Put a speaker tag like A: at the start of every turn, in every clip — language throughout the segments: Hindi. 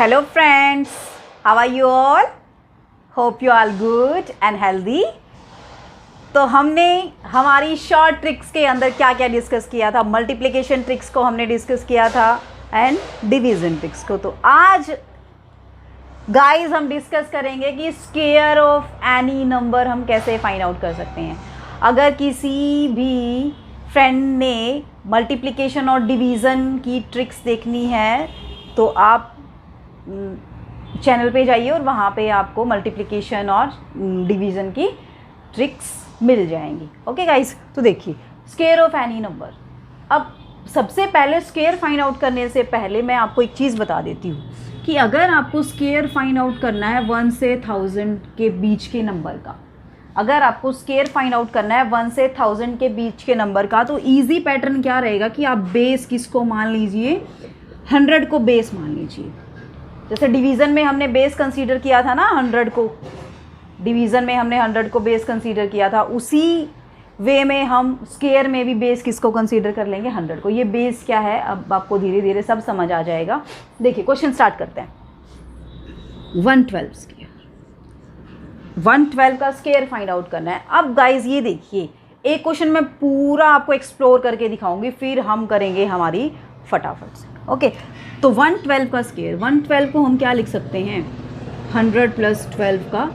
A: Hello friends, how are you all? Hope you all good and healthy. तो हमने हमारी शॉर्ट ट्रिक्स के अंदर क्या क्या डिस्कस किया था? मल्टीप्लिकेशन ट्रिक्स को हमने डिस्कस किया था एंड डिवीज़न ट्रिक्स को। तो आज गाइस हम डिस्कस करेंगे कि स्क्वायर ऑफ एनी नंबर हम कैसे फाइंड आउट कर सकते हैं। अगर किसी भी फ्रेंड ने मल्टीप्लिकेशन और डिवीज़न की ट्रिक्स देखनी है तो आप चैनल पे जाइए और वहाँ पे आपको मल्टीप्लिकेशन और डिवीज़न की ट्रिक्स मिल जाएंगी। ओके गाइस, तो देखिए स्क्वायर ऑफ एनी नंबर। अब सबसे पहले स्क्वायर फाइंड आउट करने से पहले मैं आपको एक चीज़ बता देती हूँ कि अगर आपको स्क्वायर फाइंड आउट करना है 1 से 1000 के बीच के नंबर का, अगर आपको स्क्वायर फाइंड आउट करना है 1 से 1000 के बीच के नंबर का, तो इजी पैटर्न क्या रहेगा कि आप बेस किसको मान लीजिए, 100 को बेस मान लीजिए। जैसे डिवीज़न में हमने बेस कंसीडर किया था ना 100 को, डिवीज़न में हमने 100 को बेस कंसीडर किया था, उसी वे में हम स्क्वायर में भी बेस किसको कंसीडर कर लेंगे, 100 को। ये बेस क्या है अब आपको धीरे धीरे सब समझ आ जाएगा। देखिए क्वेश्चन स्टार्ट करते हैं। 112 स्क्वायर, 112 का स्क्वायर फाइंड आउट करना है। अब गाइज ये देखिए, एक क्वेश्चन मैं पूरा आपको एक्सप्लोर करके दिखाऊंगी, फिर हम करेंगे हमारी फटाफट से। ओके, तो 112 का स्क्वायर, 112 को हम क्या लिख सकते हैं, 100 + 12 का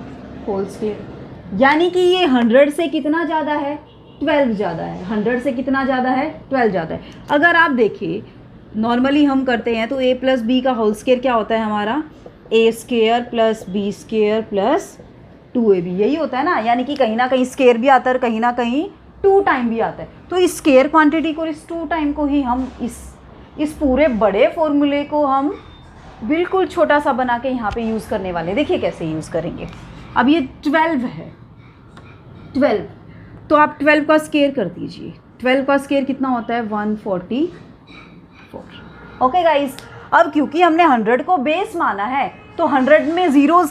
A: होल स्क्वायर। यानी कि ये 100 से कितना ज़्यादा है, 12 ज़्यादा है। 100 से कितना ज़्यादा है, 12 ज़्यादा है। अगर आप देखिए नॉर्मली हम करते हैं तो a + b का होल स्क्वायर क्या होता है हमारा, a² + b² + 2ab, यही होता है ना। यानी कि कहीं ना कहीं स्क्वायर भी आता है और कहीं ना कहीं 2 टाइम भी आता है। तो इस स्क्वायर क्वांटिटी को, इस 2 टाइम को ही हम इस पूरे बड़े फॉर्मूले को हम बिल्कुल छोटा सा बना के यहाँ पे यूज़ करने वाले। देखिए कैसे यूज़ करेंगे। अब ये 12 है, 12, तो आप 12 का स्क्वायर कर दीजिए। 12 का स्क्वायर कितना होता है, 144। ओके गाइस, अब क्योंकि हमने 100 को बेस माना है तो 100 में ज़ीरो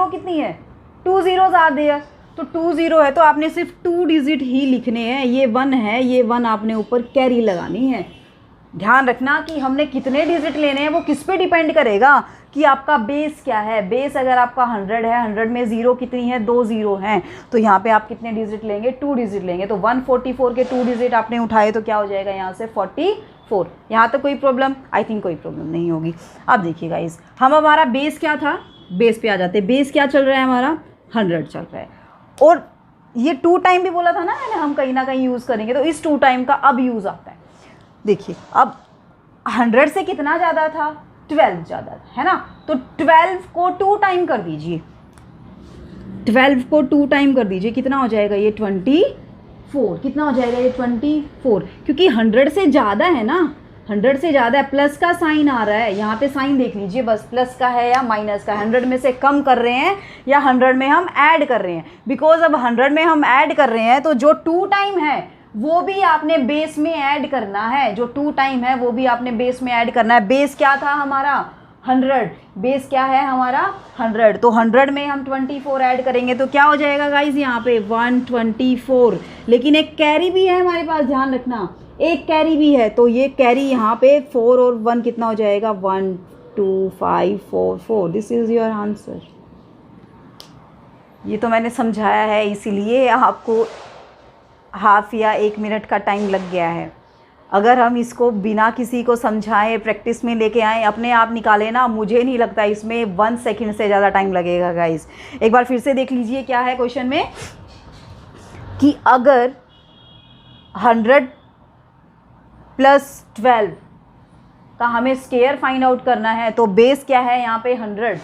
A: कितनी है, 2 ज़ीरोज़ आ दिया। तो 2 ज़ीरो है तो आपने सिर्फ 2 डिजिट ही लिखने हैं। ये 1 है, ये 1 आपने ऊपर कैरी लगानी है। ध्यान रखना कि हमने कितने डिजिट लेने हैं वो किस पे डिपेंड करेगा कि आपका बेस क्या है। बेस अगर आपका 100 है, 100 में ज़ीरो कितनी है, 2 ज़ीरो हैं, तो यहाँ पे आप कितने डिजिट लेंगे, 2 डिजिट लेंगे। तो 144 के 2 डिजिट आपने उठाए तो क्या हो जाएगा यहाँ से 44। यहाँ तक कोई प्रॉब्लम, आई थिंक कोई प्रॉब्लम नहीं होगी। अब देखिए गाइस, हम हमारा बेस क्या था, बेस पे आ जाते। बेस क्या चल रहा है हमारा, 100 चल रहा है। और ये 2 टाइम भी बोला था ना मैंने, हम कहीं ना कहीं यूज़ करेंगे, तो इस 2 टाइम का अब यूज़ आता है। देखिए अब 100 से कितना ज़्यादा था, 12 ज़्यादा है ना। तो 12 को 2 टाइम कर दीजिए, 12 को 2 टाइम कर दीजिए, कितना हो जाएगा ये 24। कितना हो जाएगा ये 24, क्योंकि 100 से ज़्यादा है ना, 100 से ज़्यादा है। प्लस का साइन आ रहा है यहाँ पे, साइन देख लीजिए बस, प्लस का है या माइनस का। 100 में से कम कर रहे हैं या 100 में हम ऐड कर रहे हैं। बिकॉज अब 100 में हम ऐड कर रहे हैं तो जो 2 टाइम है वो भी आपने बेस में ऐड करना है। जो 2 टाइम है वो भी आपने बेस में ऐड करना है। बेस क्या था हमारा, 100। बेस क्या है हमारा, 100। तो 100 में हम 24 ऐड करेंगे तो क्या हो जाएगा गाइज यहाँ पे 124। लेकिन एक कैरी भी है हमारे पास, ध्यान रखना, एक कैरी भी है। तो ये कैरी यहाँ पे 4 और 1 कितना हो जाएगा, 1 2 5 4 4। This is your answer. ये तो मैंने समझाया है, इसीलिए आपको हाफ या 1 मिनट का टाइम लग गया है। अगर हम इसको बिना किसी को समझाएं, प्रैक्टिस में लेके आएँ, अपने आप निकालें ना, मुझे नहीं लगता इसमें 1 सेकंड से ज़्यादा टाइम लगेगा गाइस। एक बार फिर से देख लीजिए क्या है क्वेश्चन में, कि अगर 100 + 12 का हमें स्क्वायर फाइंड आउट करना है तो बेस क्या है यहाँ पे, 100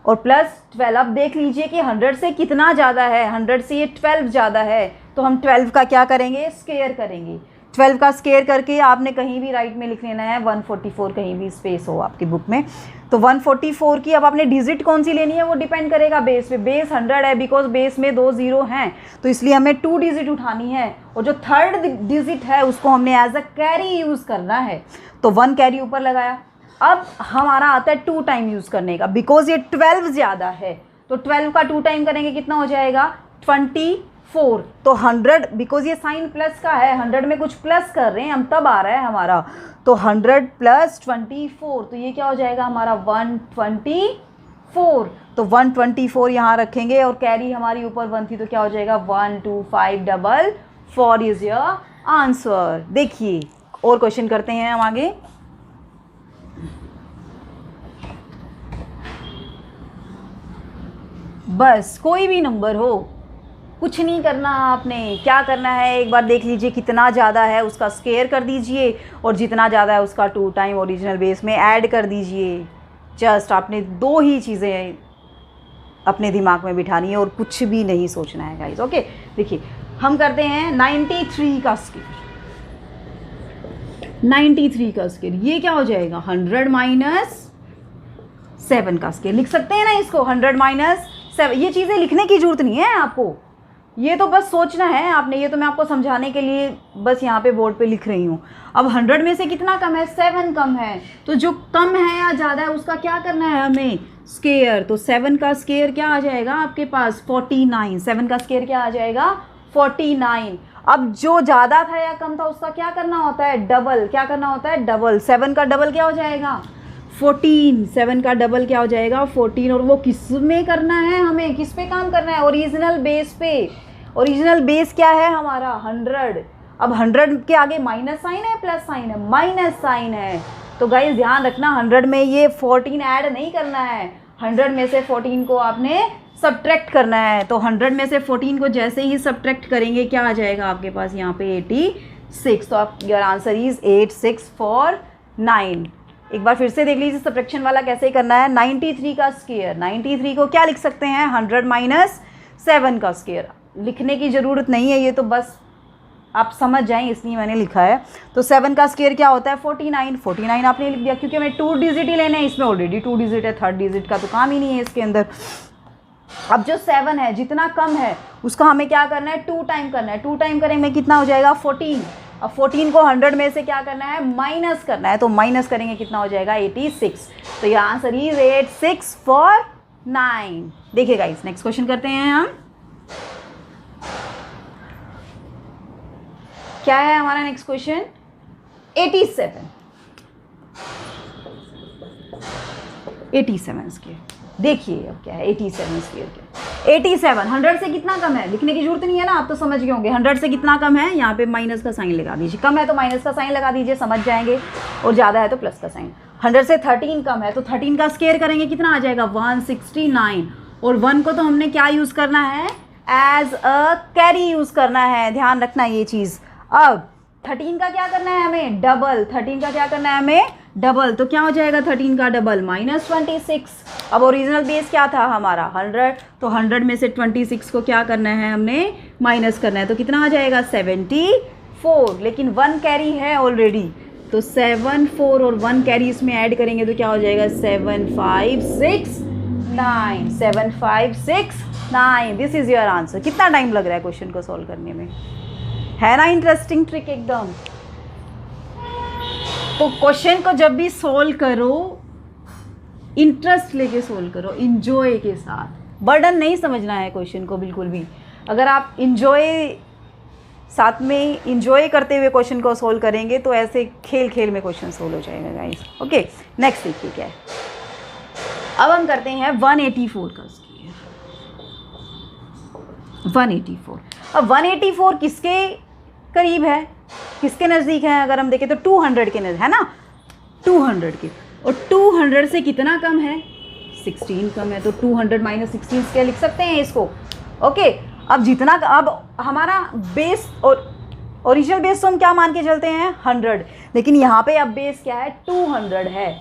A: और प्लस 12। अब देख लीजिए कि 100 से कितना ज़्यादा है, 100 से ये 12 ज़्यादा है, तो हम 12 का क्या करेंगे, स्क्वायर करेंगे। 12 का स्क्वायर करके आपने कहीं भी राइट में लिख लेना है 144, कहीं भी स्पेस हो आपकी बुक में। तो 144 की अब आपने डिजिट कौन सी लेनी है वो डिपेंड करेगा बेस पे। बेस 100 है, बिकॉज बेस में 2 ज़ीरो हैं, तो इसलिए हमें 2 डिजिट उठानी है। और जो 3rd डिजिट है उसको हमने एज अ कैरी यूज़ करना है, तो 1 कैरी ऊपर लगाया। अब हमारा आता है 2 टाइम यूज़ करने का, बिकॉज ये 12 ज़्यादा है, तो 12 का 2 टाइम करेंगे कितना हो जाएगा, 24। तो 100, बिकॉज ये साइन प्लस का है, 100 में कुछ प्लस कर रहे हैं हम, तब आ रहा है हमारा। तो 100 प्लस 24, तो ये क्या हो जाएगा हमारा 124। तो 124 यहाँ रखेंगे और कैरी हमारी ऊपर 1 थी तो क्या हो जाएगा 12544 इज योर आंसर। देखिए और क्वेश्चन करते हैं हम आगे। बस कोई भी नंबर हो, कुछ नहीं करना आपने, क्या करना है एक बार देख लीजिए कितना ज़्यादा है उसका स्क्वायर कर दीजिए और जितना ज़्यादा है उसका 2 टाइम ओरिजिनल बेस में ऐड कर दीजिए। जस्ट आपने 2 ही चीज़ें अपने दिमाग में बिठानी है और कुछ भी नहीं सोचना है गाइस। ओके देखिए हम करते हैं 93 का स्क्वायर। 93 का स्क्वायर ये क्या हो जाएगा 100 माइनस 7 का स्क्वायर। लिख सकते हैं ना इसको 100 माइनस 7। ये चीज़ें लिखने की जरूरत नहीं है आपको, ये तो बस सोचना है आपने। ये तो मैं आपको समझाने के लिए बस यहाँ पे बोर्ड पे लिख रही हूँ। अब 100 में से कितना कम है 7 कम है, तो जो कम है या ज़्यादा है उसका क्या करना है हमें स्क्वायर। तो 7 का स्क्वायर क्या आ जाएगा आपके पास 49। 7 का स्क्वायर क्या आ जाएगा 49। अब जो ज़्यादा था या कम था उसका क्या करना होता है डबल। क्या करना होता है डबल। 7 का डबल क्या हो जाएगा 14। 7 का डबल क्या हो जाएगा 14। और वो किस में करना है हमें, किस पे काम करना है ओरिजिनल बेस पे। ओरिजिनल बेस क्या है हमारा 100। अब 100 के आगे माइनस साइन है प्लस साइन है, माइनस साइन है। तो गाइस ध्यान रखना 100 में ये 14 ऐड नहीं करना है, 100 में से 14 को आपने सब्ट्रैक्ट करना है। तो 100 में से 14 को जैसे ही सब्ट्रैक्ट करेंगे क्या आ जाएगा आपके पास यहाँ पे 86। तो आप योर आंसर इज 8649। एक बार फिर से देख लीजिए सब्ट्रैक्शन वाला कैसे करना है। 93 का स्क्वायर, 93 को क्या लिख सकते हैं 100 माइनस 7 का स्क्वायर। लिखने की ज़रूरत नहीं है, ये तो बस आप समझ जाएं इसलिए मैंने लिखा है। तो 7 का स्क्वायर क्या होता है 49। 49 आपने लिख दिया क्योंकि हमें 2 डिजिट ही लेने हैं, इसमें ऑलरेडी 2 डिजिट है, 3rd डिजिट का तो काम ही नहीं है इसके अंदर। अब जो 7 है जितना कम है उसका हमें क्या करना है 2 टाइम करना है। 2 टाइम करेंगे कितना हो जाएगा 14। अब 14 को 100 में से क्या करना है माइनस करना है, तो माइनस करेंगे कितना हो जाएगा 86। तो ये आंसर इज 8649। देखिए गाइस नेक्स्ट क्वेश्चन करते हैं हम। क्या है हमारा नेक्स्ट क्वेश्चन 87 स्क्वायर। देखिए अब क्या है 87 स्क्वायर क्या 87। 100 से कितना कम है लिखने की जरूरत नहीं है ना, आप तो समझ गए होंगे। 100 से कितना कम है, यहाँ पे माइनस का साइन लगा दीजिए। कम है तो माइनस का साइन लगा दीजिए, समझ जाएंगे। और ज़्यादा है तो प्लस का साइन। 100 से 13 कम है तो 13 का स्क्वायर करेंगे कितना आ जाएगा 169। और 1 को तो हमने क्या यूज़ करना है एज अ कैरी यूज़ करना है, ध्यान रखना ये चीज़। अब 13 का क्या करना है हमें डबल। 13 का क्या करना है हमें डबल। तो क्या हो जाएगा 13 का डबल -26। अब ओरिजिनल बेस क्या था हमारा 100, तो 100 में से 26 को क्या करना है हमने माइनस करना है। तो कितना आ जाएगा 74। लेकिन 1 कैरी है ऑलरेडी, तो 74 और 1 कैरी इसमें ऐड करेंगे तो क्या हो जाएगा 7569। 7569 दिस इज़ योर आंसर। कितना टाइम लग रहा है क्वेश्चन को सॉल्व करने में, है ना इंटरेस्टिंग ट्रिक एकदम। तो क्वेश्चन को जब भी सोल्व करो इंटरेस्ट लेके सोल्व करो, इंजॉय के साथ। बर्डन नहीं समझना है क्वेश्चन को बिल्कुल भी। अगर आप साथ में इंजॉय करते हुए क्वेश्चन को सोल्व करेंगे तो ऐसे खेल खेल में क्वेश्चन सोल्व हो जाएगा गाइस। ओके नेक्स्ट देखिए क्या है। अब हम करते हैं 184 का स्क्वायर। 184। अब 184 किसके करीब है, किसके नज़दीक है, अगर हम देखें तो 200 के नज़दीक है ना, 200 के। और 200 से कितना कम है 16 कम है, तो 200 माइनस 16 क्या लिख सकते हैं इसको। ओके अब जितना अब हमारा बेस और ओरिजिनल बेस तो हम क्या मान के चलते हैं 100, लेकिन यहाँ पे अब बेस क्या है 200 है,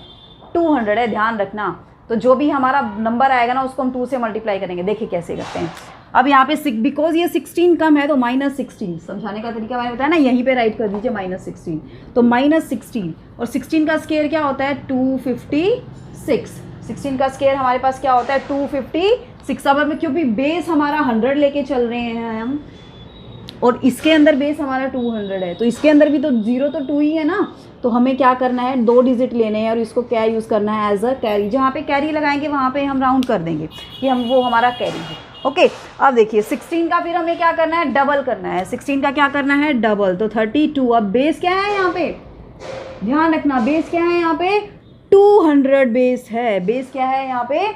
A: 200 है, ध्यान रखना। तो जो भी हमारा नंबर आएगा ना उसको हम 2 से मल्टीप्लाई करेंगे। देखिए कैसे करते हैं। अब यहाँ पे बिकॉज ये 16 कम है तो -16, समझाने का तरीका मैंने बताया ना, यहीं पे राइट कर दीजिए -16। तो -16 और 16 का स्क्वायर क्या होता है 256। 16 का स्क्वायर हमारे पास क्या होता है 256। अब में क्योंकि बेस हमारा 100 लेके चल रहे हैं हम, और इसके अंदर बेस हमारा 200 है, तो इसके अंदर भी तो 0 तो 2 ही है ना। तो हमें क्या करना है 2 डिजिट लेने हैं और इसको क्या यूज़ करना है एज अ कैरी। जहाँ पे कैरी लगाएंगे वहाँ पे हम राउंड कर देंगे कि वो हमारा कैरी है। ओके अब देखिए 16 का फिर हमें क्या करना है डबल करना है। 16 का क्या करना है डबल, तो 32। अब बेस क्या है यहाँ पे ध्यान रखना बेस क्या है यहाँ पे 200 बेस है, बेस क्या है यहाँ पे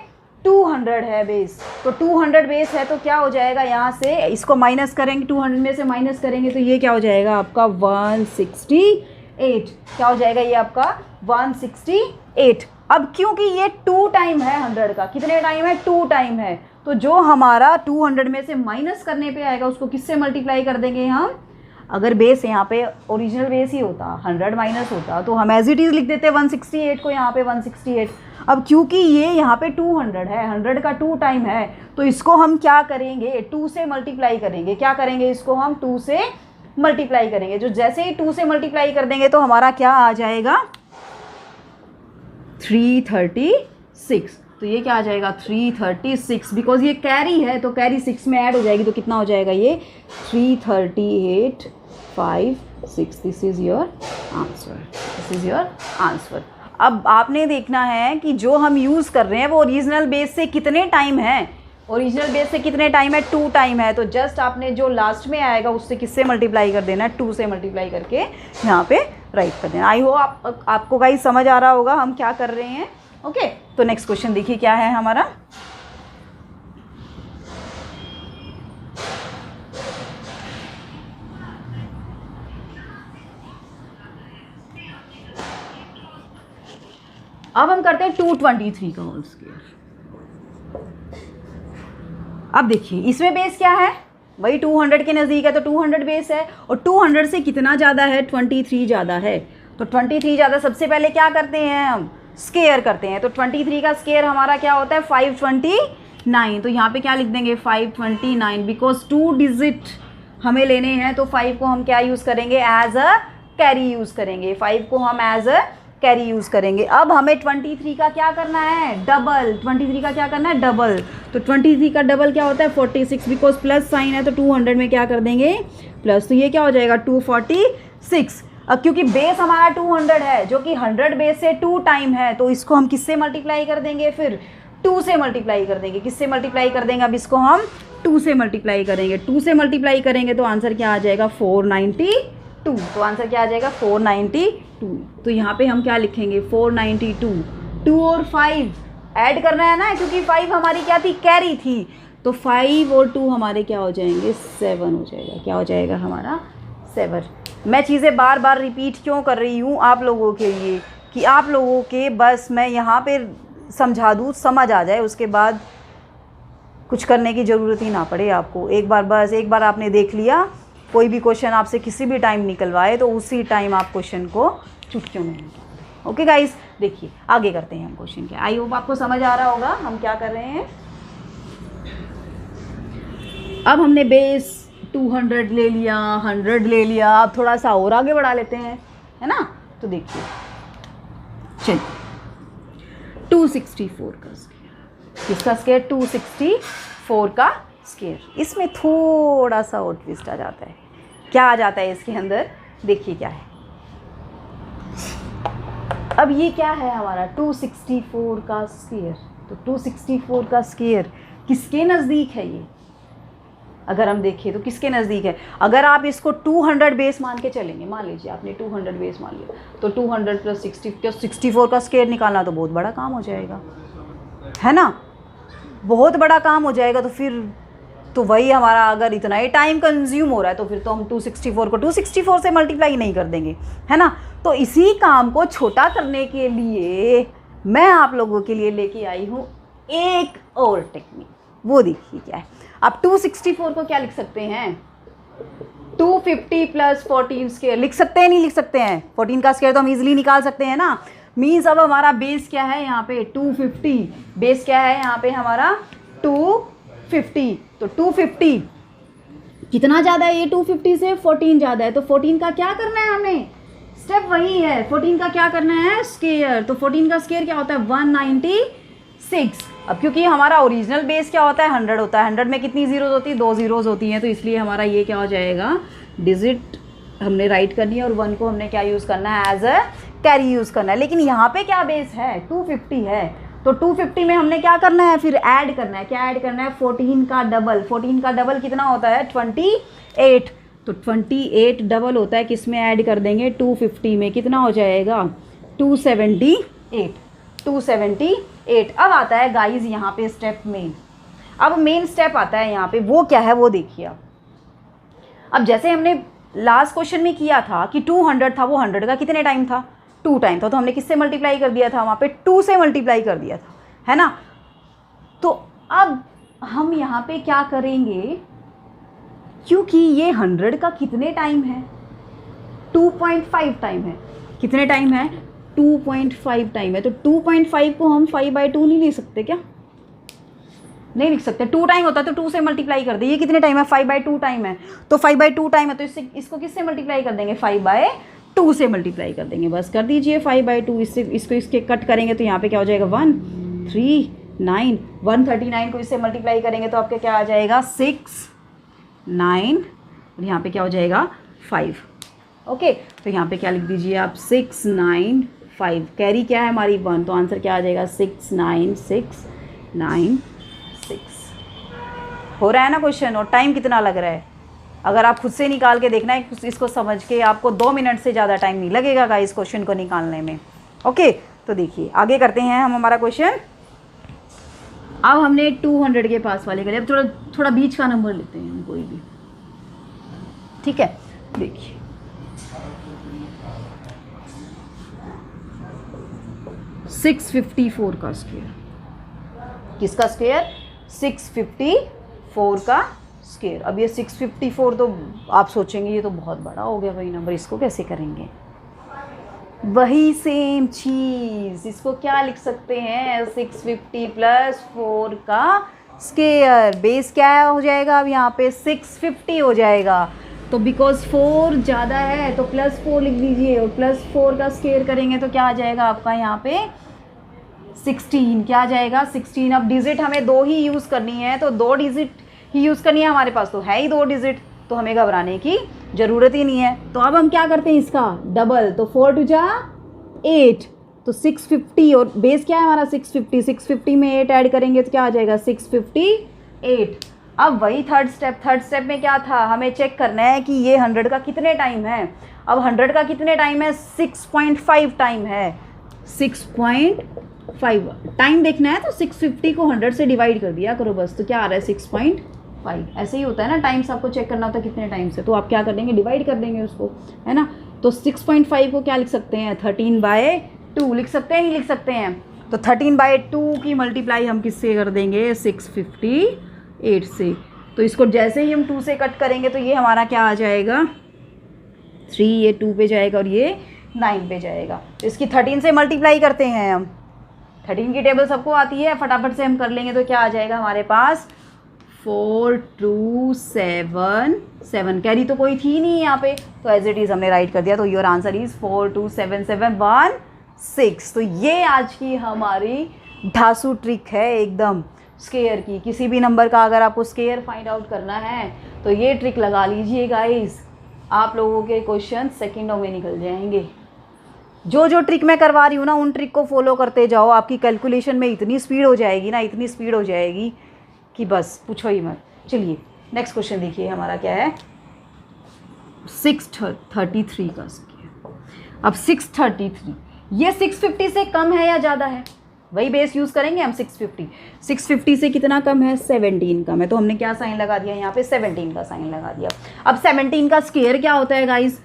A: 200 है बेस। तो 200 बेस है तो क्या हो जाएगा, यहाँ से इसको माइनस करेंगे, 200 में से माइनस करेंगे तो ये क्या हो जाएगा आपका 168। क्या हो जाएगा ये आपका 168। अब क्योंकि ये 2 टाइम है 100 का, कितने टाइम है 2 टाइम है, तो जो हमारा 200 में से माइनस करने पे आएगा उसको किससे मल्टीप्लाई कर देंगे हम। अगर बेस यहाँ पे ओरिजिनल बेस ही होता 100 माइनस होता तो हम एज इट इज़ लिख देते 168 को यहाँ पे 168। अब क्योंकि ये यहाँ पे 200 है, 100 का 2 टाइम है, तो इसको हम क्या करेंगे 2 से मल्टीप्लाई करेंगे। क्या करेंगे, इसको हम 2 से मल्टीप्लाई करेंगे। जो जैसे ही 2 से मल्टीप्लाई कर देंगे तो हमारा क्या आ जाएगा 336। तो ये क्या आ जाएगा 336, बिकॉज ये कैरी है तो कैरी 6 में ऐड हो जाएगी, तो कितना हो जाएगा ये 33856। This is your answer, this is your answer. अब आपने देखना है कि जो हम यूज़ कर रहे हैं वो ओरिजिनल बेस से कितने टाइम है, ओरिजिनल बेस से कितने टाइम है 2 टाइम है, तो जस्ट आपने जो लास्ट में आएगा उससे किससे मल्टीप्लाई कर देना है 2 से मल्टीप्लाई करके यहाँ पे राइट कर देना। आई होप आपको गाइस समझ आ रहा होगा हम क्या कर रहे हैं। ओके तो नेक्स्ट क्वेश्चन देखिए क्या है हमारा। अब हम करते हैं 223 का होल स्क्वायर। अब देखिए इसमें बेस क्या है, वही 200 के नज़दीक है तो 200 बेस है, और 200 से कितना ज़्यादा है 23 ज़्यादा है, तो 23 ज़्यादा। सबसे पहले क्या करते हैं हम स्केयर करते हैं, तो 23 का स्केयर हमारा क्या होता है 529। तो यहाँ पे क्या लिख देंगे 529, बिकॉज 2 डिजिट हमें लेने हैं तो 5 को हम क्या यूज़ करेंगे एज अ कैरी यूज़ करेंगे, 5 को हम एज अ कैरी यूज़ करेंगे। अब हमें 23 का क्या करना है डबल, 23 का क्या करना है डबल, तो 23 का डबल क्या होता है 46, बिकॉज प्लस साइन है तो 200 में क्या कर देंगे प्लस, तो ये क्या हो जाएगा 246। अब क्योंकि बेस हमारा 200 है जो कि 100 बेस से 2 टाइम है, तो इसको हम किससे मल्टीप्लाई कर देंगे फिर 2 से मल्टीप्लाई कर देंगे। किससे मल्टीप्लाई कर देंगे, अब इसको हम 2 से मल्टीप्लाई करेंगे, 2 से मल्टीप्लाई करेंगे तो आंसर क्या आ जाएगा 492। तो आंसर क्या आ जाएगा 492। तो यहाँ पे हम क्या लिखेंगे 492, 2 और 5 ऐड करना है ना, क्योंकि 5 हमारी क्या थी कैरी थी, तो 5 और 2 हमारे क्या हो जाएंगे 7 हो जाएगा। क्या हो जाएगा हमारा 7। मैं चीज़ें बार बार रिपीट क्यों कर रही हूँ आप लोगों के लिए, कि आप लोगों के बस मैं यहाँ पे समझा दूँ समझ आ जाए, उसके बाद कुछ करने की ज़रूरत ही ना पड़े आपको। एक बार बस एक बार आपने देख लिया, कोई भी क्वेश्चन आपसे किसी भी टाइम निकलवाए तो उसी टाइम आप क्वेश्चन को चुटकियों में निकाल। ओके गाइस देखिए आगे करते हैं हम क्वेश्चन के। आई होप आपको समझ आ रहा होगा हम क्या कर रहे हैं। अब हमने बेस 200 ले लिया, 100 ले लिया, अब थोड़ा सा और आगे बढ़ा लेते हैं, है ना। तो देखिए चलिए 264 का स्क्वायर, किसका स्क्वायर 264 का स्क्वायर। इसमें थोड़ा सा और ट्विस्ट आ जाता है। क्या आ जाता है इसके अंदर, देखिए क्या है। अब ये क्या है हमारा 264 का स्क्वायर, तो 264 का स्क्वायर किसके नज़दीक है ये, अगर हम देखें तो किसके नज़दीक है। अगर आप इसको 200 बेस मान के चलेंगे, मान लीजिए आपने 200 बेस मान लिया, तो 200 प्लस 64 का स्क्वायर निकालना तो बहुत बड़ा काम हो जाएगा, है ना, बहुत बड़ा काम हो जाएगा। तो फिर तो वही हमारा अगर इतना ही टाइम कंज्यूम हो रहा है तो फिर तो हम 264 को 264 से मल्टीप्लाई नहीं कर देंगे, है ना। तो इसी काम को छोटा करने के लिए मैं आप लोगों के लिए लेके आई हूँ एक और टेक्निक, वो देखिए क्या है। आप 264 को क्या लिख सकते हैं 250 प्लस 14 स्क्वायर लिख सकते हैं, नहीं लिख सकते हैं, 14 का स्क्वायर तो हम इजीली निकाल सकते हैं ना। मीन्स अब हमारा बेस क्या है यहाँ पे 250, बेस क्या है यहाँ पे हमारा 250, तो 250 कितना ज़्यादा है ये 250 से 14 ज़्यादा है, तो 14 का क्या करना है हमें, स्टेप वही है, 14 का क्या करना है स्क्वायर। तो 14 का स्क्वायर क्या होता है 196। अब क्योंकि हमारा ओरिजिनल बेस क्या होता है 100 होता है, 100 में कितनी जीरोज होती है 2 जीरोज होती हैं, तो इसलिए हमारा ये क्या हो जाएगा डिजिट हमने राइट करनी है और 1 को हमने क्या यूज़ करना है एज अ कैरी यूज़ करना है। लेकिन यहाँ पे क्या बेस है 250 है, तो 250 में हमने क्या करना है फिर ऐड करना है, क्या ऐड करना है 14 का डबल, 14 का डबल कितना होता है 28, तो 28 डबल होता है किस में ऐड कर देंगे 250 में, कितना हो जाएगा 278। 278। अब आता है गाइज यहाँ पे स्टेप मेन। अब मेन स्टेप आता है यहाँ पे, वो क्या है वो देखिए आप। अब जैसे हमने लास्ट क्वेश्चन में किया था कि 200 था, वो 100 का कितने टाइम था 2 टाइम था, तो हमने किससे मल्टीप्लाई कर दिया था वहाँ पे 2 से मल्टीप्लाई कर दिया था, है ना। तो अब हम यहाँ पे क्या करेंगे, क्योंकि ये 100 का कितने टाइम है 2.5 टाइम है, कितने टाइम है 2.5 टाइम है। तो 2.5 को हम 5/2 नहीं ले सकते क्या, नहीं लिख सकते, 2 टाइम होता है तो 2 से मल्टीप्लाई कर दे। ये कितने टाइम है 5/2 टाइम है, तो 5/2 टाइम है तो इसको किससे मल्टीप्लाई कर देंगे 5/2 से मल्टीप्लाई कर देंगे, बस कर दीजिए 5/2। इसको इसके कट करेंगे तो यहाँ पे क्या हो जाएगा 139, 139 को इससे मल्टीप्लाई करेंगे तो आपके क्या आ जाएगा 6 9 और यहाँ पे क्या हो जाएगा 5। ओके, तो यहाँ पे क्या लिख दीजिए आप 6 9 5, कैरी क्या है हमारी 1, तो आंसर क्या आ जाएगा 6 9 6 9 6। हो रहा है ना क्वेश्चन, और टाइम कितना लग रहा है, अगर आप खुद से निकाल के देखना है इसको समझ के, आपको 2 मिनट से ज़्यादा टाइम नहीं लगेगा गाइस इस क्वेश्चन को निकालने में। ओके, तो देखिए आगे करते हैं हम हमारा क्वेश्चन। अब हमने 200 के पास वाले करें, अब थोड़ा बीच का नंबर लेते हैं हम कोई भी, ठीक है। देखिए 654 का स्क्वायर, किसका स्क्वायर 654 का स्क्वायर। अब ये 654 तो आप सोचेंगे ये तो बहुत बड़ा हो गया भाई नंबर, इसको कैसे करेंगे, वही सेम चीज़, इसको क्या लिख सकते हैं 650 + 4 का स्क्वायर। बेस क्या हो जाएगा अब यहाँ पे 650 हो जाएगा, तो बिकॉज 4 ज़्यादा है तो +4 लिख दीजिए, और +4 का स्क्वायर करेंगे तो क्या आ जाएगा आपका यहाँ पे 16, क्या आ जाएगा 16। अब डिजिट हमें 2 ही यूज़ करनी है, तो 2 डिजिट ही यूज़ करनी है, हमारे पास तो है ही 2 डिजिट, तो हमें घबराने की ज़रूरत ही नहीं है। तो अब हम क्या करते हैं इसका डबल, तो 4 2 जा 8, तो 650 और बेस क्या है हमारा 650, 650 में 8 ऐड करेंगे तो क्या आ जाएगा 658। अब वही थर्ड स्टेप में क्या था, हमें चेक करना है कि ये 100 का कितने टाइम है। अब 100 का कितने टाइम है 6.5 टाइम है, 6.5 टाइम देखना है, तो 650 को 100 से डिवाइड कर दिया करो बस, तो क्या आ रहा है 6.5। ऐसे ही होता है ना, टाइम्स आपको चेक करना होता है कितने टाइम से, तो आप क्या कर देंगे डिवाइड कर देंगे उसको, है ना। तो 6.5 को क्या लिख सकते हैं 13/2 लिख सकते हैं, नहीं लिख सकते हैं, तो 13/2 की मल्टीप्लाई हम किससे कर देंगे 658 से। तो इसको जैसे ही हम 2 से कट करेंगे तो ये हमारा क्या आ जाएगा 3, ये 2 पे जाएगा और ये 9 पे जाएगा। तो इसकी 13 से मल्टीप्लाई करते हैं हम, 13 की टेबल सबको आती है, फटाफट से हम कर लेंगे तो क्या आ जाएगा हमारे पास 4277, कैरी तो कोई थी नहीं यहाँ पे, तो एज इट इज़ हमने राइट कर दिया, तो योर आंसर इज़ 42771 तो ये आज की हमारी धांसू ट्रिक है एकदम स्क्वायर की। किसी भी नंबर का अगर आपको स्क्वायर फाइंड आउट करना है तो ये ट्रिक लगा लीजिए गाइस, आप लोगों के क्वेश्चन सेकंडों में निकल जाएंगे। जो ट्रिक मैं करवा रही हूँ ना, उन ट्रिक को फॉलो करते जाओ, आपकी कैलकुलेशन में इतनी स्पीड हो जाएगी ना, इतनी स्पीड हो जाएगी कि बस पूछो ही मत। चलिए नेक्स्ट क्वेश्चन देखिए हमारा क्या है 633 का स्क्वायर। अब 633 ये 650 से कम है या ज़्यादा है, वही बेस यूज़ करेंगे हम 650 से कितना कम है 17 कम है, तो हमने क्या साइन लगा दिया यहाँ पे 17 का साइन लगा दिया। अब 17 का स्क्वायर क्या होता है गाइस,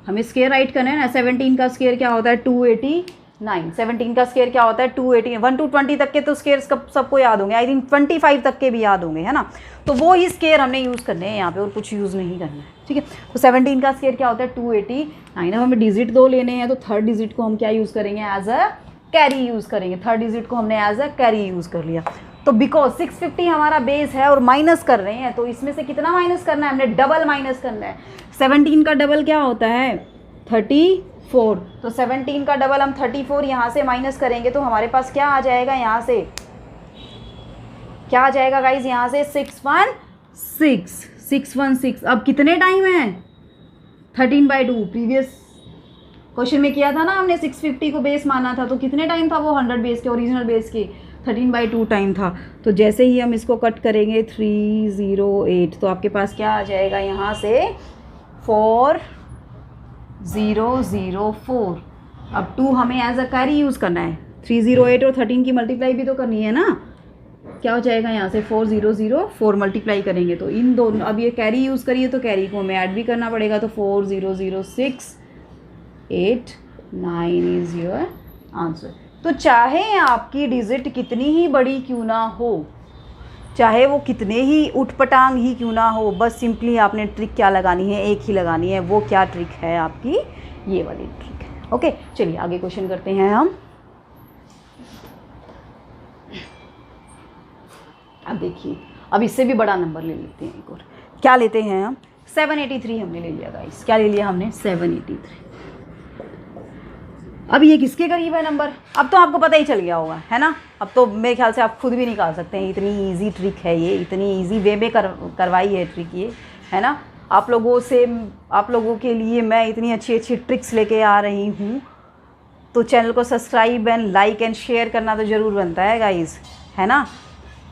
A: हमें स्क्वायर राइट करना है ना, 17 का स्क्वायर क्या होता है 289, 17 का स्क्वायर क्या होता है 280, 1 to 20 तक के तो स्क्वायर सबको याद होंगे, आई थिंक 25 तक के भी याद होंगे, है ना। तो वो ही स्क्वायर हमने यूज़ करने हैं यहाँ पे और कुछ यूज़ नहीं करना है, ठीक है। तो 17 का स्क्वायर क्या होता है 289। अब हमें डिजिट 2 लेने हैं, तो थर्ड डिजिट को हम क्या यूज़ करेंगे एज अ कैरी यूज़ करेंगे, थर्ड डिजिट को हमने एज अ कैरी यूज़ कर लिया। तो बिकॉज 650 हमारा बेस है और माइनस कर रहे हैं, तो इसमें से कितना माइनस करना है, हमने डबल माइनस करना है। 17 का डबल क्या होता है 34, तो 17 का डबल हम 34 यहाँ से माइनस करेंगे तो हमारे पास क्या आ जाएगा, यहाँ से क्या आ जाएगा गाइज, यहाँ से 616। अब कितने टाइम है 13/2, प्रीवियस क्वेश्चन में किया था ना हमने, 650 को बेस माना था, तो कितने टाइम था वो 100 बेस के, ओरिजिनल बेस के 13/2 टाइम था। तो जैसे ही हम इसको कट करेंगे 308, तो आपके पास क्या आ जाएगा यहाँ से 4004। अब 2 हमें एज अ कैरी यूज़ करना है, 308 और 13 की मल्टीप्लाई भी तो करनी है ना। क्या हो जाएगा यहाँ से 4004 मल्टीप्लाई करेंगे तो इन दोनों, अब ये कैरी यूज़ करिए तो कैरी को हमें ऐड भी करना पड़ेगा, तो 400689 इज़ योर आंसर। तो चाहे आपकी डिजिट कितनी ही बड़ी क्यों ना हो, चाहे वो कितने ही उठपटांग ही क्यों ना हो, बस सिंपली आपने ट्रिक क्या लगानी है, एक ही लगानी है। वो क्या ट्रिक है आपकी, ये वाली ट्रिक है। ओके, चलिए आगे क्वेश्चन करते हैं हम। अब देखिए, अब इससे भी बड़ा नंबर ले लेते हैं एक और। क्या लेते हैं हम, 783 हमने ले लिया गाइस। क्या ले लिया हमने, 783। अब ये किसके करीब है नंबर, अब तो आपको पता ही चल गया होगा, है ना। अब तो मेरे ख्याल से आप खुद भी निकाल सकते हैं, इतनी इजी ट्रिक है ये, इतनी इजी वे में करवाई है ट्रिक ये, है ना। आप लोगों के लिए मैं इतनी अच्छी अच्छी ट्रिक्स लेके आ रही हूँ, तो चैनल को subscribe and like and share करना तो ज़रूर बनता है गाइस, है ना।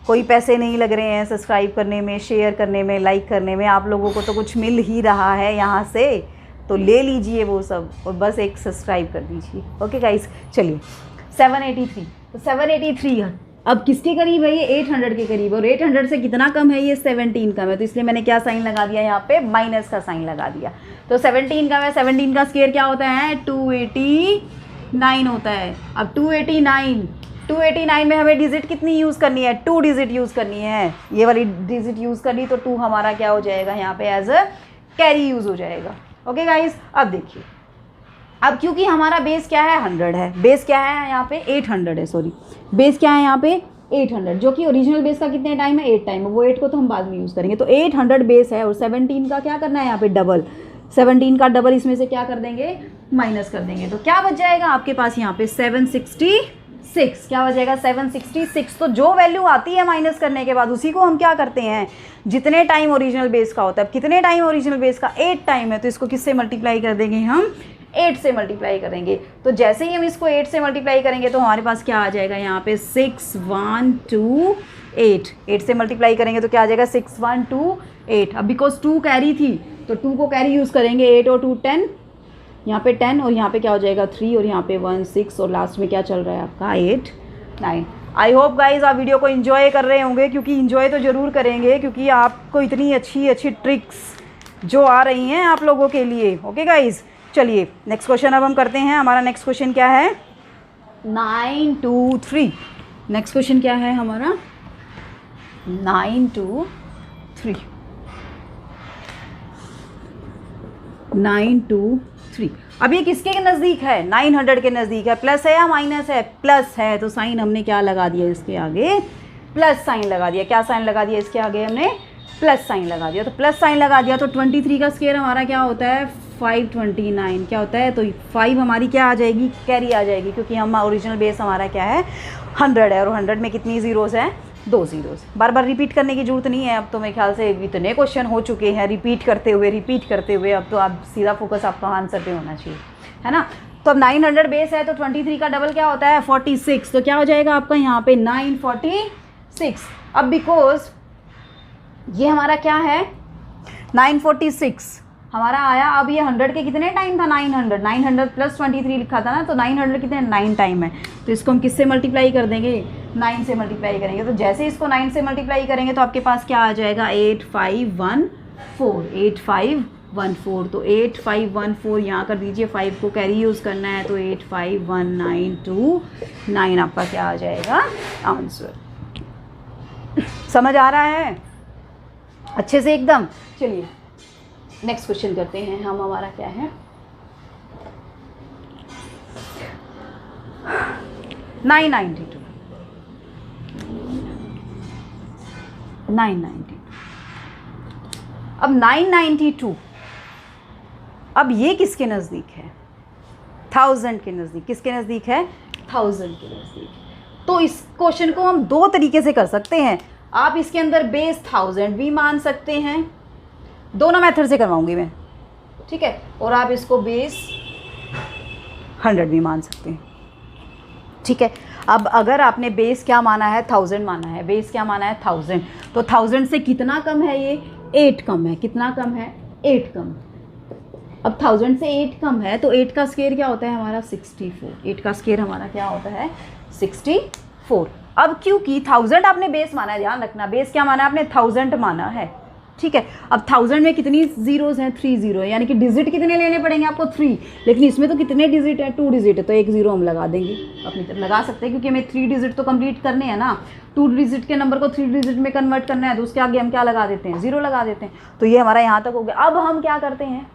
A: कोई पैसे नहीं लग रहे हैं सब्सक्राइब करने में, शेयर करने में, लाइक करने में, आप लोगों को तो कुछ मिल ही रहा है यहाँ से, तो ले लीजिए वो सब और बस एक सब्सक्राइब कर दीजिए। ओके गाइस, चलिए 783, तो 783 अब किसके करीब है, ये 800 के करीब, और 800 से कितना कम है, ये 17 कम है, तो इसलिए मैंने क्या साइन लगा दिया यहाँ पे, माइनस का साइन लगा दिया। तो 17 कम है, 17 का स्क्वायर क्या होता है, 289 होता है। अब 289 में हमें डिजिट कितनी यूज़ करनी है, 2 डिजिट यूज़ करनी है, ये वाली डिजिट यूज़ करनी, तो 2 हमारा क्या हो जाएगा यहाँ पे, एज अ कैरी यूज़ हो जाएगा। ओके गाइस, अब देखिए, अब क्योंकि हमारा बेस क्या है, 100 है, बेस क्या है यहाँ पे, 800 है, सॉरी बेस क्या है यहाँ पे 800, जो कि ओरिजिनल बेस का कितने टाइम है, 8 टाइम है, वो 8 को तो हम बाद में यूज़ करेंगे। तो 800 बेस है और 17 का क्या करना है यहाँ पे, डबल, 17 का डबल, इसमें से क्या कर देंगे, माइनस कर देंगे, तो क्या बच जाएगा आपके पास यहाँ पे 766। क्या बचेगा, 766। तो जो वैल्यू आती है माइनस करने के बाद, उसी को हम क्या करते हैं, जितने टाइम ओरिजिनल बेस का होता है, अब कितने टाइम ओरिजिनल बेस का, 8 टाइम है, तो इसको किससे मल्टीप्लाई कर देंगे हम, 8 से मल्टीप्लाई करेंगे। तो जैसे ही हम इसको 8 से मल्टीप्लाई करेंगे तो हमारे पास क्या आ जाएगा यहाँ पे 6128, 8 से मल्टीप्लाई करेंगे तो क्या आ जाएगा 6128। अब बिकॉज 2 कैरी थी तो 2 को कैरी यूज़ करेंगे, 8 और 2 10, यहाँ पे 10 और यहाँ पे क्या हो जाएगा 3 और यहाँ पे 1 6 और लास्ट में क्या चल रहा है आपका 8 9। आई होप गाइज आप वीडियो को इन्जॉय कर रहे होंगे, क्योंकि इन्जॉय तो ज़रूर करेंगे, क्योंकि आपको इतनी अच्छी अच्छी ट्रिक्स जो आ रही हैं आप लोगों के लिए। ओके गाइज, चलिए नेक्स्ट क्वेश्चन अब हम करते हैं। हमारा नेक्स्ट क्वेश्चन क्या है, 923। नेक्स्ट क्वेश्चन क्या है हमारा, 923। 923। अब ये किसके नज़दीक है, 900 के नज़दीक है। प्लस है या माइनस है, प्लस है, तो साइन हमने क्या लगा दिया इसके आगे, प्लस साइन लगा दिया। क्या साइन लगा दिया इसके आगे, हमने प्लस साइन लगा दिया। तो प्लस साइन लगा दिया तो 23 का स्क्वायर हमारा क्या होता है, 529 क्या होता है, तो 5 हमारी क्या आ जाएगी, कैरी आ जाएगी, क्योंकि हम ओरिजिनल बेस हमारा क्या है 100 है, और 100 में कितनी ज़ीरोज़ हैं, 2 ज़ीरोज़। बार बार रिपीट करने की ज़रूरत नहीं है, अब तो मेरे ख्याल से इतने क्वेश्चन हो चुके हैं रिपीट करते हुए, अब तो आप सीधा फोकस आपका आंसर पे होना चाहिए, है ना। तो अब 900 बेस है तो 23 का डबल क्या होता है 46, तो क्या हो जाएगा आपका यहाँ पे 946। अब बिकॉज ये हमारा क्या है 946 हमारा आया, अब ये 100 के कितने टाइम था, 900 प्लस 23 लिखा था ना, तो 900 कितने 9 टाइम है, तो इसको हम किससे मल्टीप्लाई कर देंगे, 9 से मल्टीप्लाई करेंगे। तो जैसे इसको 9 से मल्टीप्लाई करेंगे तो आपके पास क्या आ जाएगा 8514। तो 8514 यहाँ कर दीजिए, 5 को कैरी यूज़ करना है, तो 851929 आपका क्या आ जाएगा आंसर। समझ आ रहा है अच्छे से एकदम। चलिए नेक्स्ट क्वेश्चन करते हैं हम, हमारा क्या है 992। अब 992, अब ये किसके नज़दीक है, 1000 के नज़दीक। किसके नज़दीक है, 1000 के नज़दीक। तो इस क्वेश्चन को हम 2 तरीके से कर सकते हैं। आप इसके अंदर बेस 1000 भी मान सकते हैं, दोनों मेथड से करवाऊंगी मैं, ठीक है, और आप इसको बेस 100 भी मान सकते हैं, ठीक है। अब अगर आपने बेस क्या माना है 1000 माना है, बेस क्या माना है 1000, तो 1000 से कितना कम है ये 8 कम है, कितना कम है 8 कम। अब 1000 से 8 कम है तो 8 का स्क्वायर क्या होता है हमारा 64। 8 का स्क्वायर हमारा क्या होता है 64। अब क्योंकि 1000 आपने बेस माना है, ध्यान रखना बेस क्या माना है आपने 1000 माना है, ठीक है। अब 1000 में कितनी जीरोज़ हैं 3 जीरो है, यानी कि डिजिट कितने लेने पड़ेंगे आपको 3, लेकिन इसमें तो कितने डिजिट है 2 डिजिट है, तो 1 जीरो हम लगा देंगे अपनी तरफ लगा सकते हैं क्योंकि हमें 3 डिजिट तो कंप्लीट करने हैं ना। 2 डिजिट के नंबर को 3 डिजिट में कन्वर्ट करना है तो उसके आगे हम क्या लगा देते हैं 0 लगा देते हैं। तो ये हमारा यहाँ तक हो गया। अब हम क्या करते हैं,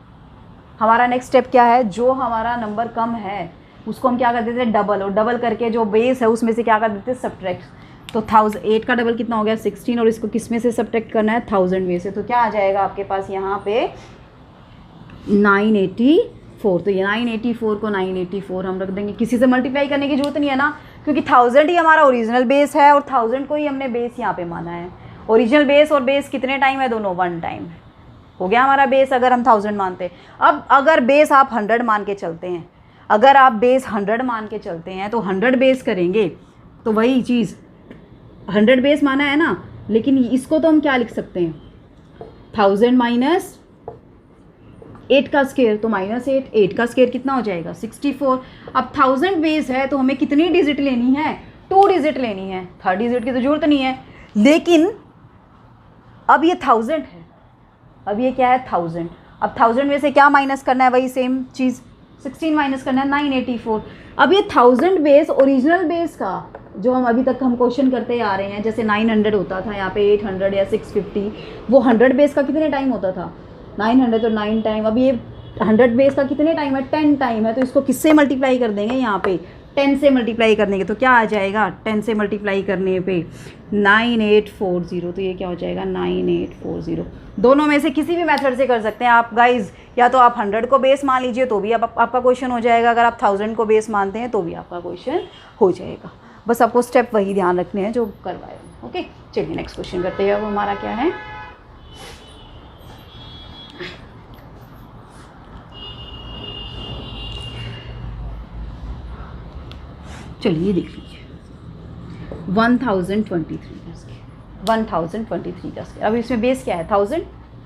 A: हमारा नेक्स्ट स्टेप क्या है, जो हमारा नंबर कम है उसको हम क्या कर देते हैं डबल, और डबल करके जो बेस है उसमें से क्या कर देते हैं सब्ट्रैक्ट। तो 8 का डबल कितना हो गया 16, और इसको किस में से सब्ट्रैक्ट करना है 1000 में से, तो क्या आ जाएगा आपके पास यहाँ पे 984। तो ये 984 को 984 हम रख देंगे, किसी से मल्टीप्लाई करने की जरूरत नहीं है ना, क्योंकि 1000 ही हमारा ओरिजिनल बेस है और 1000 को ही हमने बेस यहाँ पे माना है। ओरिजिनल बेस और बेस कितने टाइम है, दोनों 1 टाइम है। हो गया हमारा बेस अगर हम 1000 मानते हैं। अब अगर बेस आप 100 मान के चलते हैं, अगर आप बेस 100 मान के चलते हैं तो 100 बेस करेंगे तो वही चीज़ 100 बेस माना है ना, लेकिन इसको तो हम क्या लिख सकते हैं 1000 माइनस 8 का स्क्वायर, तो -8, 8 का स्क्वायर कितना हो जाएगा 64। अब 1000 बेस है तो हमें कितनी डिजिट लेनी है 2 डिजिट लेनी है, 3rd डिजिट की तो जरूरत नहीं है। लेकिन अब ये 1000 है, अब ये क्या है 1000। अब 1000 में से क्या माइनस करना है, वही सेम चीज़ 16 माइनस करना है 984। अब ये 1000 बेस ओरिजिनल बेस का जो हम अभी तक हम क्वेश्चन करते आ रहे हैं, जैसे 900 होता था यहाँ पे 800 या 650, वो 100 बेस का कितने टाइम होता था 900 तो 9 टाइम। अब ये 100 बेस का कितने टाइम है 10 टाइम है, तो इसको किससे मल्टीप्लाई कर देंगे यहाँ पे 10 से मल्टीप्लाई कर देंगे, तो क्या आ जाएगा 10 से मल्टीप्लाई करने पे 9840। तो ये क्या हो जाएगा 9840। दोनों में से किसी भी मेथड से कर सकते हैं आप गाइज, या तो आप 100 को बेस मान लीजिए तो भी आपका क्वेश्चन हो जाएगा, अगर आप 1000 को बेस मानते हैं तो भी आपका क्वेश्चन हो जाएगा। बस आपको स्टेप वही ध्यान रखने हैं जो करवाए। ओके चलिए नेक्स्ट क्वेश्चन करते हैं। अब हमारा क्या है, चलिए देख लीजिए 1023 का स्क्वायर, 1023 का स्क्वायर। अब इसमें बेस क्या है 1000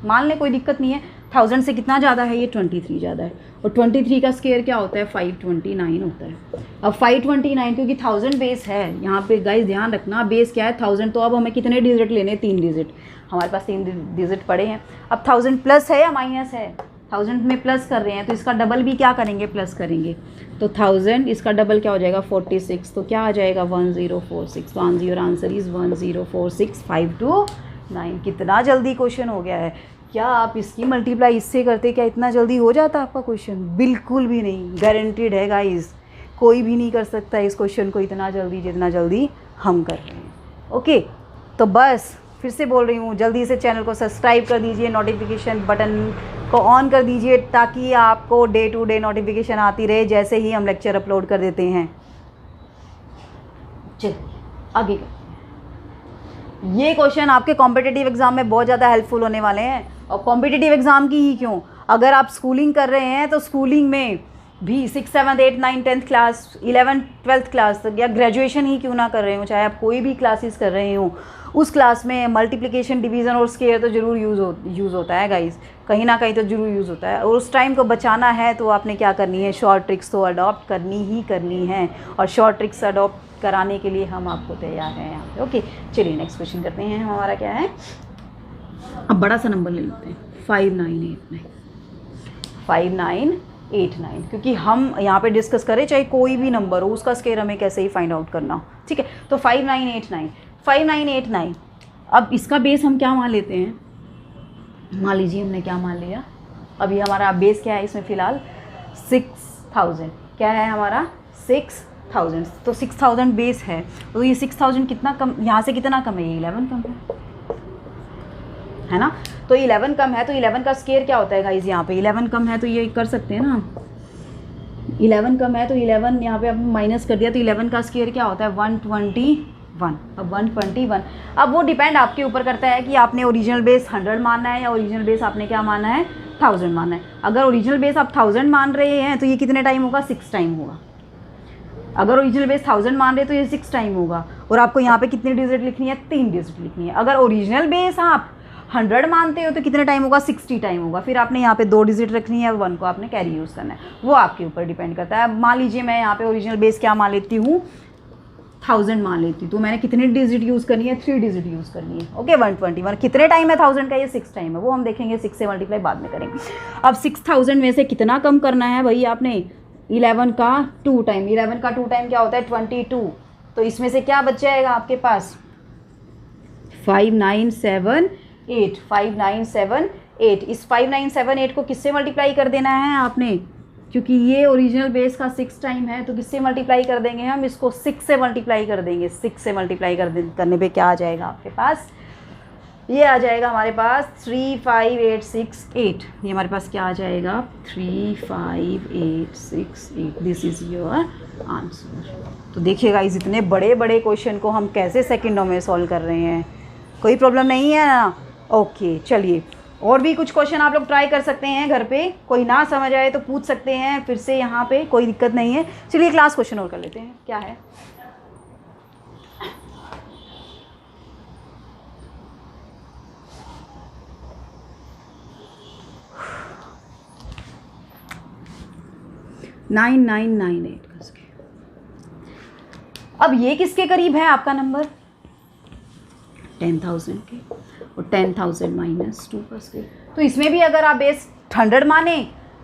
A: मान लें, कोई दिक्कत नहीं है। 1000 से कितना ज़्यादा है ये 23 ज़्यादा है, और 23 का स्क्वायर क्या होता है 529 होता है। अब 529 क्योंकि 1000 बेस है, यहाँ पे गाइस ध्यान रखना बेस क्या है 1000, तो अब हमें कितने डिजिट लेने 3 डिजिट, हमारे पास 3 डिजिट पड़े हैं। अब 1000 प्लस है या माइनस है, 1000 में प्लस कर रहे हैं तो इसका डबल भी क्या करेंगे प्लस करेंगे, तो 1000 इसका डबल क्या हो जाएगा 46, तो क्या आ जाएगा 1046। 10 आंसर इज़ 1046 529। कितना जल्दी क्वेश्चन हो गया है, क्या आप इसकी मल्टीप्लाई इससे करते क्या इतना जल्दी हो जाता आपका क्वेश्चन, बिल्कुल भी नहीं, गारंटीड है गाइस, कोई भी नहीं कर सकता इस क्वेश्चन को इतना जल्दी जितना जल्दी हम कर रहे हैं। ओके तो बस फिर से बोल रही हूँ, जल्दी से चैनल को सब्सक्राइब कर दीजिए, नोटिफिकेशन बटन को ऑन कर दीजिए ताकि आपको डे टू डे नोटिफिकेशन आती रहे जैसे ही हम लेक्चर अपलोड कर देते हैं। चलिए आगे ये क्वेश्चन आपके कॉम्पिटिटिव एग्जाम में बहुत ज़्यादा हेल्पफुल होने वाले हैं, और कॉम्पिटिटिव एग्जाम की ही क्यों, अगर आप स्कूलिंग कर रहे हैं तो स्कूलिंग में भी 6, 7, 8, 9, 10th class 11th 12th class तक, या ग्रेजुएशन ही क्यों ना कर रहे हो, चाहे आप कोई भी क्लासेस कर रहे हो, उस क्लास में मल्टीप्लिकेशन डिवीज़न और स्क्वायर तो ज़रूर यूज़ होता है गाइस, कहीं ना कहीं तो ज़रूर यूज़ होता है। और उस टाइम को बचाना है तो आपने क्या करनी है, शॉर्ट ट्रिक्स तो अडॉप्ट करनी ही करनी है, और शॉर्ट ट्रिक्स अडॉप्ट कराने के लिए हम आपको तैयार हैं यहाँ पे। ओके चलिए नेक्स्ट क्वेश्चन करते हैं। हमारा क्या है, अब बड़ा सा नंबर ले लेते हैं 5989, क्योंकि हम यहाँ पे डिस्कस करें चाहे कोई भी नंबर हो उसका स्क्वायर हमें कैसे ही फाइंड आउट करना हो, ठीक है। तो 5989। अब इसका बेस हम क्या मान लेते हैं, मान लीजिए हमने क्या मान लिया, अभी हमारा बेस क्या है इसमें फ़िलहाल 6000, क्या है हमारा 6000, तो 6000 बेस है, तो ये 6000 कितना कम, यहाँ से कितना कम है, ये 11 कम है ना, तो 11 कम है, तो 11 का स्क्वायर क्या होता है गाइस, यहाँ पे 11 कम है तो ये कर सकते हैं ना, 11 कम है तो 11 यहाँ पे अब माइनस कर दिया, तो 11 का स्क्वायर क्या होता है 121। अब 121, अब वो डिपेंड आपके ऊपर करता है कि आपने ओरिजिनल बेस 100 मानना है या ओरिजिनल बेस आपने क्या माना है 1000 मानना है। अगर ओरिजिनल बेस आप 1000 मान रहे हैं तो ये कितने टाइम होगा 6 टाइम होगा, अगर ओरिजिनल बेस 1000 मान रहे तो ये 6 टाइम होगा, और आपको यहाँ पे कितनी डिजिट लिखनी है 3 डिजिट लिखनी है। अगर ओरिजिनल बेस आप 100 मानते हो तो कितने टाइम होगा, 60 टाइम होगा। फिर आपने यहाँ पे 2 डिजिट रखनी है, 1 को आपने कैरी यूज़ करना है, वो आपके ऊपर डिपेंड करता है। अब मान लीजिए मैं यहाँ पे ओरिजिनल बेस क्या मान लेती हूँ, 1000 मान लेती हूँ, तो मैंने कितनी डिजिट यूज़ करनी है, 3 डिजिट यूज़ करनी है। ओके 121 कितने टाइम है 1000 का, ये 6 टाइम है, वो हम देखेंगे, 6 से मल्टीप्लाई बाद में करेंगे। अब 6000 में से कितना कम करना है भाई आपने, 11 का 2 टाइम, 11 का 2 टाइम क्या होता है 22, तो इसमें से क्या बच जाएगा आपके पास 5978, 5978। इस 5978 को किससे मल्टीप्लाई कर देना है आपने, क्योंकि ये ओरिजिनल बेस का 6 टाइम है, तो किससे मल्टीप्लाई कर देंगे हम, इसको 6 से मल्टीप्लाई कर देंगे। 6 से मल्टीप्लाई करने पे क्या आ जाएगा आपके पास, ये आ जाएगा हमारे पास 35868। ये हमारे पास क्या आ जाएगा 35868। This is your answer. तो देखिएगा इस इतने बड़े बड़े क्वेश्चन को हम कैसे सेकंडों में सॉल्व कर रहे हैं, कोई प्रॉब्लम नहीं है ना। ओके चलिए, और भी कुछ क्वेश्चन आप लोग ट्राई कर सकते हैं घर पे, कोई ना समझ आए तो पूछ सकते हैं फिर से यहाँ पे, कोई दिक्कत नहीं है। चलिए क्लास क्वेश्चन और कर लेते हैं, क्या है 9998 का स्क्वायर। अब ये किसके करीब है आपका नंबर, 10,000 के, और 10,000 माइनस 2 का स्क्वायर। तो इसमें भी अगर आप बेस 100 माने,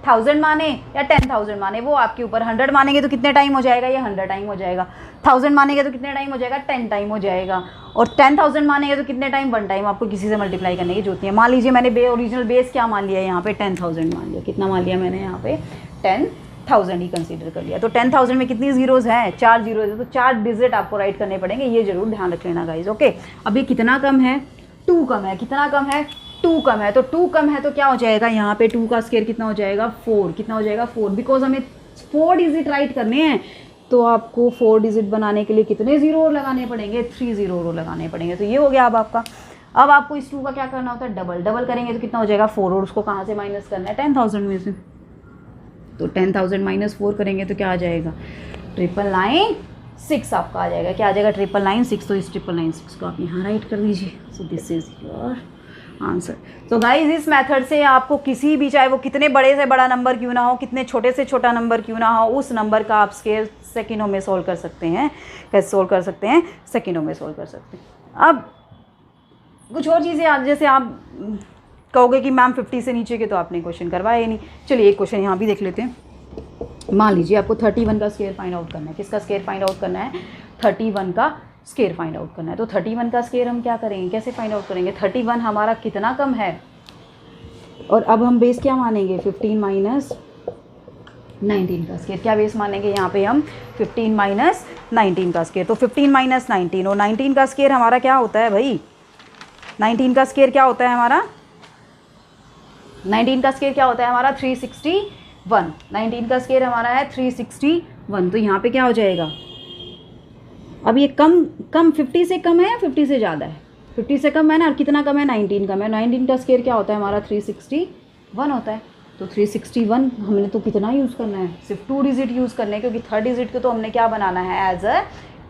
A: 1000 माने या 10,000 माने, वो आपके ऊपर। 100 मानेंगे तो कितने टाइम हो जाएगा, ये 100 टाइम हो जाएगा। 1000 मानेंगे तो कितने टाइम हो जाएगा, 10 टाइम हो जाएगा। और 10,000 मानेंगे तो कितने टाइम, 1 टाइम। आपको किसी से मल्टीप्लाई करने की जरूरत नहीं है। मान लीजिए मैंने ओरिजिनल बेस क्या मान लिया है यहाँ पे, 10,000 मान लिया। कितना मान लिया मैंने यहाँ पे, 10,000 ही कंसीडर कर लिया। तो 10,000 में कितनी जीरोज़ हैं, 4 जीरोज़ है, तो 4 डिजिट आपको राइट करने पड़ेंगे, ये जरूर ध्यान रख लेना गाइज। ओके अब ये कितना कम है, 2 कम है। कितना कम है, 2 कम है। तो 2 कम है तो क्या हो जाएगा यहाँ पे, 2 का स्क्वायर कितना हो जाएगा 4। कितना हो जाएगा 4, बिकॉज हमें 4 डिजिट राइट करने हैं। तो आपको 4 डिजिट बनाने के लिए कितने जीरो और लगाने पड़ेंगे, 3 जीरो और लगाने पड़ेंगे। तो ये हो गया अब आपका। अब आपको इस 2 का क्या करना होता है, डबल करेंगे तो कितना हो जाएगा 4, और उसको कहाँ से माइनस करना है, 10,000 में से। तो 10,000 माइनस 4 करेंगे तो क्या आ जाएगा, 996 आपका आ जाएगा। क्या आ जाएगा 996। तो इस 996 को आप यहाँ राइट कर दीजिए। So this is your answer. तो गाइज इस मेथड से आपको किसी भी, चाहे वो कितने बड़े से बड़ा नंबर क्यों ना हो, कितने छोटे से छोटा नंबर क्यों ना हो, उस नंबर का आप स्केल सेकंडों में सोल्व कर सकते हैं। कैसे सोल्व कर सकते हैं, सेकंडों में सोल्व कर सकते हैं। अब कुछ और चीज़ें, जैसे आप कहोगे कि मैम 50 से नीचे के तो आपने क्वेश्चन करवाए ही नहीं। चलिए एक क्वेश्चन यहाँ भी देख लेते हैं। मान लीजिए आपको 31 का स्केयर फाइंड आउट करना है। किसका स्केयर फाइंड आउट करना है, 31 का स्केयर फाइंड आउट करना है। तो 31 का स्केयर हम क्या करेंगे, कैसे फाइंड आउट करेंगे, 31 हमारा कितना कम है, और अब हम बेस क्या मानेंगे, 15 माइनस 19 का स्केयर। क्या बेस मानेंगे यहाँ पे हम, 15 माइनस 19 का स्केयर। तो 15 माइनस 19, और 19 का स्केयर हमारा क्या होता है भाई, 19 का स्केयर क्या होता है हमारा, 19 का स्केयर क्या होता है हमारा 361। 19 का स्केयर हमारा है 361। तो यहाँ पे क्या हो जाएगा, अब ये कम 50 से कम है या 50 से ज़्यादा है, 50 से कम है ना, और कितना कम है 19 कम है। 19 का स्केयर क्या होता है हमारा 361 होता है। तो 361 हमने तो कितना यूज़ करना है, सिर्फ 2 डिजिट यूज़ करना है, क्योंकि 3rd डिजिट को तो हमने क्या बनाना है, एज अ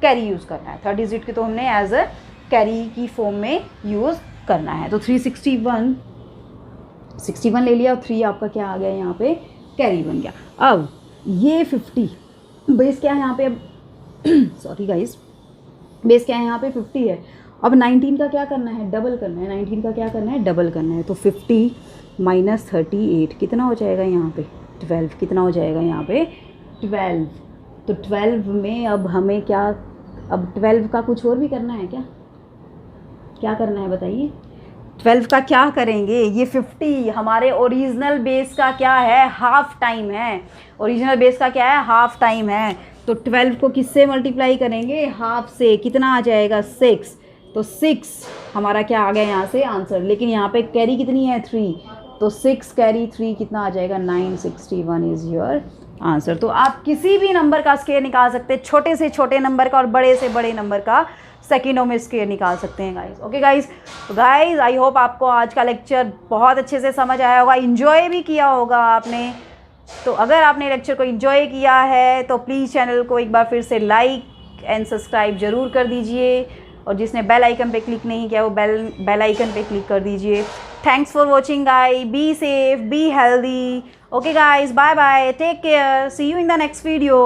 A: कैरी यूज़ करना है। 3rd डिजिट को तो हमने एज अ कैरी की फॉर्म में यूज़ करना है। तो 361 ले लिया, और 3 आपका क्या आ गया यहाँ पे, कैरी बन गया। अब ये 50 बेस क्या है यहाँ पे, अब सॉरी गाइस, बेस क्या है यहाँ पे 50 है। अब 19 का क्या करना है, डबल करना है। 19 का क्या करना है, डबल करना है। तो 50 माइनस 38 कितना हो जाएगा यहाँ पे, 12। कितना हो जाएगा यहाँ पे 12। तो 12 में अब हमें क्या, अब 12 का कुछ और भी करना है क्या, क्या करना है बताइए। 12 का क्या करेंगे, ये 50 हमारे ओरिजिनल बेस का क्या है, हाफ टाइम है। ओरिजिनल बेस का क्या है, हाफ टाइम है। तो 12 को किससे मल्टीप्लाई करेंगे, हाफ से। कितना आ जाएगा 6। तो 6 हमारा क्या आ गया यहाँ से आंसर। लेकिन यहाँ पे कैरी कितनी है 3, तो 6 कैरी 3 कितना आ जाएगा 961 इज़ योर आंसर। तो आप किसी भी नंबर का स्केयर निकाल सकते हैं, छोटे से छोटे नंबर का और बड़े से बड़े नंबर का सेकंडों में स्केयर निकाल सकते हैं गाइज। ओके गाइज, तो गाइज आई होप आपको आज का लेक्चर बहुत अच्छे से समझ आया होगा, इन्जॉय भी किया होगा आपने। तो अगर आपने लेक्चर को इन्जॉय किया है तो प्लीज़ चैनल को एक बार फिर से लाइक एंड सब्सक्राइब ज़रूर कर दीजिए। और जिसने बेल आइकन पे क्लिक नहीं किया वो बेल आइकन पे क्लिक कर दीजिए। Thanks for watching guys, be safe, be healthy. Okay guys, bye bye, take care, see you in the next video.